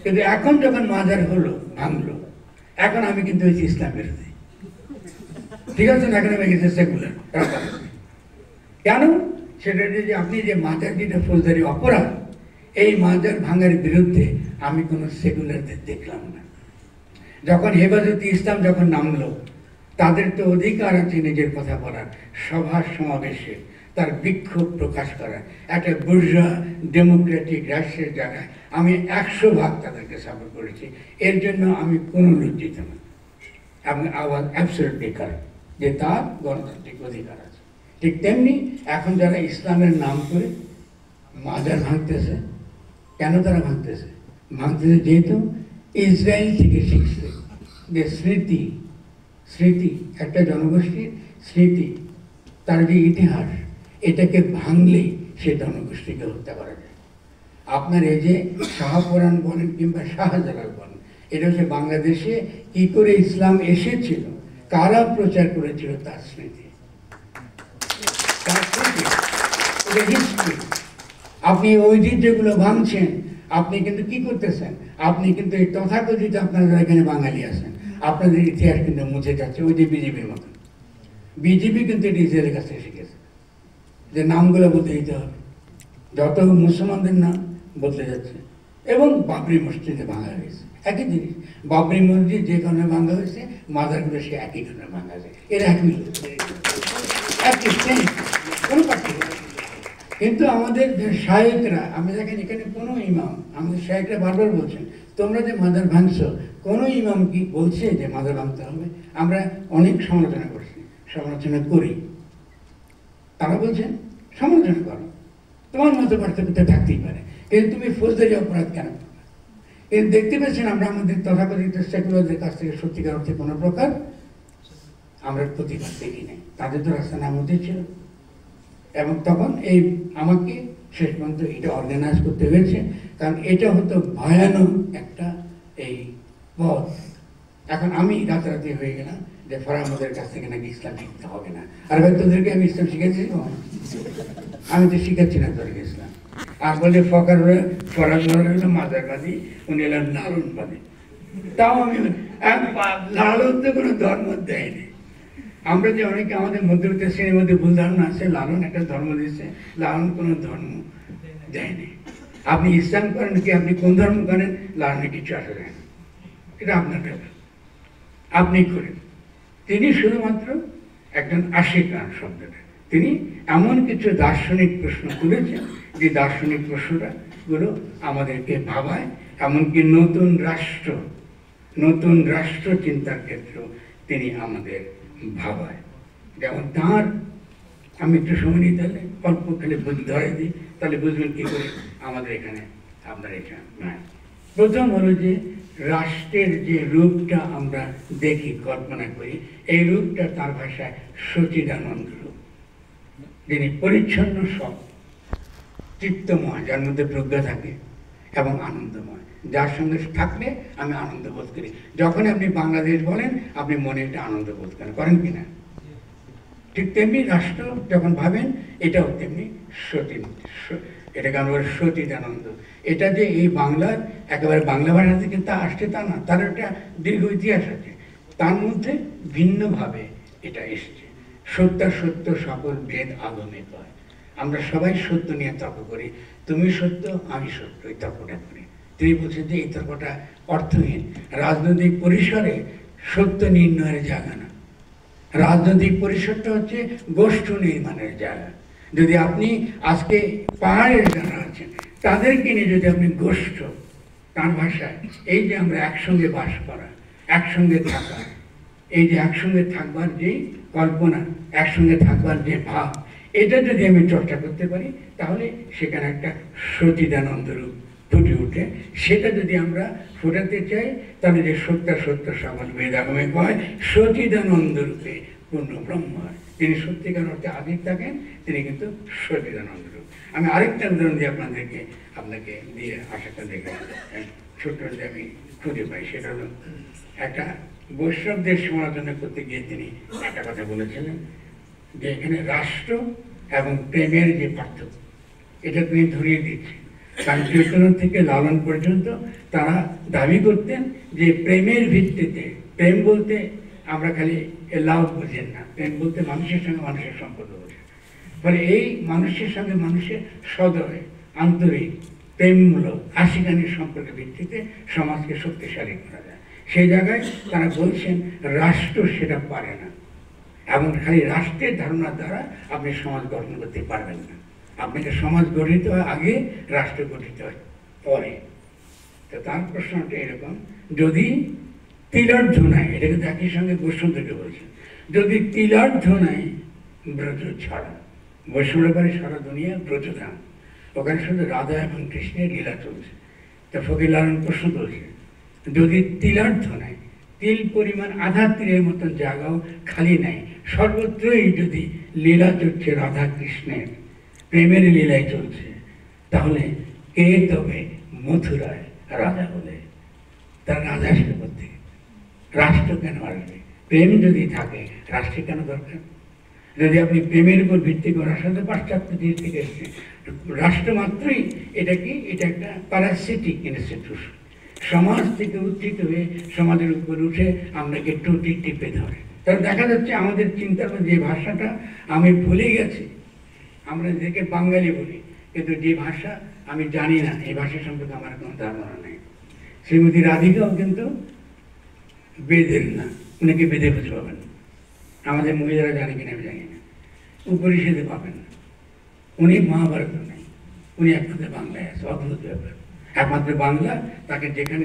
কিন্তু এখন যখন মাজার হলো, ভাঙলো, এখন আমি কিন্তু হয়েছি ইসলাম বিরোধী, ঠিক আছে না? এখন আমি গেছি সেকুলার। কেন? সেটা যে আপনি যে মাজার যেটা ফৌজদারি অপরাধ, এই মাজার ভাঙার বিরুদ্ধে আমি কোনো সেকুলারদের দেখলাম না। যখন হেফাজতে ইসলাম যখন নামলো, তাদের তো অধিকার আছে নিজের কথা বলার, সভা সমাবেশে তার বিক্ষোভ প্রকাশ করার। একটা বুর্জোয়া ডেমোক্রেটিক রাষ্ট্রের জায়গায় আমি 100 ভাগ তাদেরকে সাপোর্ট করেছি। এর জন্য আমি কোনো লজ্জিত না, এবং আওয়াজ অ্যাবসলিউটলি কারেক্ট যে তার গণতান্ত্রিক অধিকার আছে। ঠিক তেমনি এখন যারা ইসলামের নাম করে মাজার ভাঙতেছে, কেন তারা ভাঙতেছে? যেহেতু ইসরায়েল থেকে শিখছে যে স্মৃতি একটা জনগোষ্ঠীর স্মৃতি, তার যে ইতিহাস, এটাকে ভাঙলেই সে জনগোষ্ঠীকে হত্যা করা যায়। আপনার এই যে শাহপুরাণ বলেন কিংবা শাহজালাল বলেন, এটা হচ্ছে বাংলাদেশে কি করে ইসলাম এসেছিল, কারা প্রচার করেছিল, তার স্মৃতি, হিস্ট্রি। আপনি ঐতিহ্যগুলো ভাঙছেন, আপনি কিন্তু কি করতেছেন? আপনি কিন্তু এই তথাকথিত আপনারা এখানে বাঙালি আছেন, আপনাদের ইতিহাস কিন্তু মুছে যাচ্ছে। ওই যে বিজেপির মতন, বিজেপি কিন্তু এটা ইসরায়েলের কাছে শিখেছে যে নামগুলো বলতে দিতে হবে। যত মুসলমানদের নাম বদলে যাচ্ছে, এবং বাবরি মসজিদে ভাঙা হয়েছে একই জিনিস। বাবরি মসজিদ যে কারণে ভাঙা হয়েছে, মাজারগুলো সে একই কারণে ভাঙা হয়েছে। এরা একই কোনো পার্থক্য। কিন্তু আমাদের শায়েকরা, আমি দেখেন এখানে কোনো ইমাম, আমাদের শায়েকরা বারবার বলছেন তোমরা যে মাজার ভাঙছো, কোনো ইমাম কি বলছে যে মাজার ভাঙতে হবে? আমরা অনেক সমালোচনা করছি, সমালোচনা করি, তারা বলছেন সমালোচনা করো, তোমার মতো পার্থক্য থাকতেই পারে, কিন্তু তুমি ফৌজদারি অপরাধ কেন করবে? কিন্তু দেখতে পাচ্ছেন আমরা আমাদের তথাকথিত সেকুলারদের কাছ থেকে সত্যিকার অর্থে কোনো প্রকার আমরা প্রতিবাদ দেখি নাই। তাদের তো রাস্তা নাম উচিত ছিল। এবং তখন এই আমাকে শেষ পর্যন্ত এটা অর্গানাইজ করতে হয়েছে, কারণ এটা হতো ভয়ানক একটা এই পথ। এখন আমি রাতারাতি হয়ে গেলাম যে ফরামদের কাছ থেকে নাকি ইসলাম শিখতে হবে না। আর ভাই তোদেরকে আমি ইসলাম শিখেছি? আমি তো শিখাচ্ছি না তোদেরকে ইসলাম। আর বলে ফরাজ হলো মাজারবাদী, উনি এলেন লালনবাদী। তাও আমি লালন তো কোনো ধর্ম দেয়নি। আমরা যে অনেকে আমাদের মধ্যবিত্ত শ্রেণীর মধ্যে ভুল ধারণা আছে, লালন একটা ধর্ম দিচ্ছে, লালন কোনো ধর্ম দেয়নি। আপনি ইসলাম করেন কি, আপনি কোন ধর্ম করেন, লালনে কিছু আসে যায় না, এটা আপনার ব্যাপার, আপনি করেন। তিনি শুধুমাত্র একজন আশিকান শব্দটা, তিনি এমন কিছু দার্শনিক প্রশ্ন তুলেছেন যে দার্শনিক প্রশ্নগুলো আমাদেরকে ভাবায়, এমনকি নতুন রাষ্ট্র চিন্তার ক্ষেত্রেও তিনি আমাদের ভাবায়। যেমন তাঁর, আমি একটু সময় নিই, তাহলে অল্প খেলে ধরে দিই, তাহলে বুঝবেন কী করে আমাদের এখানে আপনার এখানে নাই। প্রথম হলো যে রাষ্ট্রের যে রূপটা আমরা দেখি, কল্পনা করি, এই রূপটা তার ভাষায় সচিদানন্দ রূপ, যিনি পরিচ্ছন্ন সব, চিত্তময়, যার মধ্যে প্রজ্ঞা থাকে এবং আনন্দময়, যার সঙ্গে থাকলে আমি আনন্দ বোধ করি। যখন আপনি বাংলাদেশ বলেন, আপনি মনে একটা আনন্দ বোধ করেন কিনা? ঠিক তেমনি রাষ্ট্র যখন ভাবেন, এটাও তেমনি এটাকে আমরা বলি সচিদানন্দ। এটা যে এই বাংলার একেবারে বাংলা ভাষা থেকে তা আসছে তা না, তার একটা দীর্ঘ ইতিহাস আছে, তার মধ্যে ভিন্নভাবে এটা এসছে। সত্য সকল ভেদ আলমে কয়। আমরা সবাই সত্য নিয়ে তর্ক করি, তুমি সত্য আমি সত্য, এই তর্কটা করি। তিনি বলছেন যে এই তর্কটা অর্থহীন। রাজনৈতিক পরিসরে সত্য নির্ণয়ের জায়গা না, রাজনৈতিক পরিসরটা হচ্ছে গোষ্ঠী নির্মাণের জায়গা। যদি আপনি আজকে পাহাড়ের যারা আছেন তাদেরকে নিয়ে যদি আপনি গোষ্ঠ, তার ভাষায় এই যে আমরা একসঙ্গে বাস করা, একসঙ্গে থাকা, এই যে একসঙ্গে থাকবার যে কল্পনা, একসঙ্গে থাকবার যে ভাব, এটা যদি আমি চর্চা করতে পারি, তাহলে সেখানে একটা সচিদানন্দ রূপ ফুটে উঠে। সেটা যদি আমরা ফোটাতে চাই, তাহলে যে সত্য সকল বেদাগমে কয়, সচিদানন্দ রূপে পূর্ণ ব্রহ্ম হয়। তিনি সত্যিকার অর্থে আদির থাকেন, তিনি কিন্তু সচিদানন্দ রূপ। আমি আরেকটা উদাহরণ দিয়ে আপনাকে দিয়ে আশাটা দেখে ছোট্ট যে আমি খুঁজে পাই, সেটা হলো একটা বৈষ্ণবদের সমালোচনা করতে গিয়ে তিনি একটা কথা বলেছিলেন যে এখানে রাষ্ট্র এবং প্রেমের যে পার্থক্য, এটা তিনি ধরিয়ে দিচ্ছেন। কারণ চৈতন্য থেকে লালন পর্যন্ত তারা দাবি করতেন যে প্রেমের ভিত্তিতে, প্রেম বলতে আমরা খালি লাভ বুঝেন না, প্রেম বলতে মানুষের সঙ্গে মানুষের সম্পর্ক বোঝেন। ফলে এই মানুষের সঙ্গে মানুষের সদয়, আন্তরিক, প্রেমমূলক, আশিকানির সম্পর্কের ভিত্তিতে সমাজকে শক্তিশালী করা যায়। সেই জায়গায় তারা বলছেন রাষ্ট্র সেটা পারে না, এবং খালি রাষ্ট্রের ধারণার দ্বারা আপনি সমাজ গঠন করতে পারবেন না। আপনাকে সমাজ গঠিত হয় আগে, রাষ্ট্র গঠিত হয় পরে। তো তার প্রশ্নটা এরকম, যদি তিলার্ধ নাই, এটা কিন্তু একই সঙ্গে বৈষ্ণবদেরকে বলছেন, যদি তিলার্ধ নাই ব্রজ ছাড়া, বৈষ্ণবের বাড়ি সারা দুনিয়া ব্রজধাম, ওখানে শুধু রাধা এবং কৃষ্ণের লীলা চলছে। তা ফকির লালন প্রশ্ন তুলছে, যদি তিলার্ধ নাই, তিল পরিমাণ আধা তীরের মতন জায়গাও খালি নাই, সর্বত্রই যদি লীলা চলছে রাধা কৃষ্ণের, প্রেমের লীলায় চলছে, তাহলে কে তবে মথুরায় রাজা বলে? তার রাজা আসবে করতে, রাষ্ট্র কেন আসবে? প্রেম যদি থাকে রাষ্ট্রের কেন দরকার? যদি আপনি প্রেমের উপর ভিত্তি করার সাথে পাশ্চাত্য দেশ থেকে এসছে, রাষ্ট্র মাত্রই এটা কি, এটা একটা প্যারাসিটিক ইনস্টিটিউশন। সমাজ থেকে উত্থিত হয়ে সমাজের উপর উঠে আপনাকে টুটি টিপে ধরে। তাহলে দেখা যাচ্ছে আমাদের চিন্তার যে ভাষাটা আমি ভুলে গেছি, আমরা যেকে বাঙালি বলি, কিন্তু যে ভাষা আমি জানি না, এই ভাষা সম্পর্কে আমার কোনো ধারণা নেই। শ্রীমতী রাধিকাও কিন্তু বেদের না, উনাকে বেদে বুঝে পাবেন না। আমাদের মহিলারা জানে কিনা আমি জানি না, উপনিষদে পাবেন না। উনি মহাভারত নেই, উনি একমাত্র বাংলায় আছে, অদ্ভুত ব্যাপার। একমাত্র বাংলা, তাকে যেখানে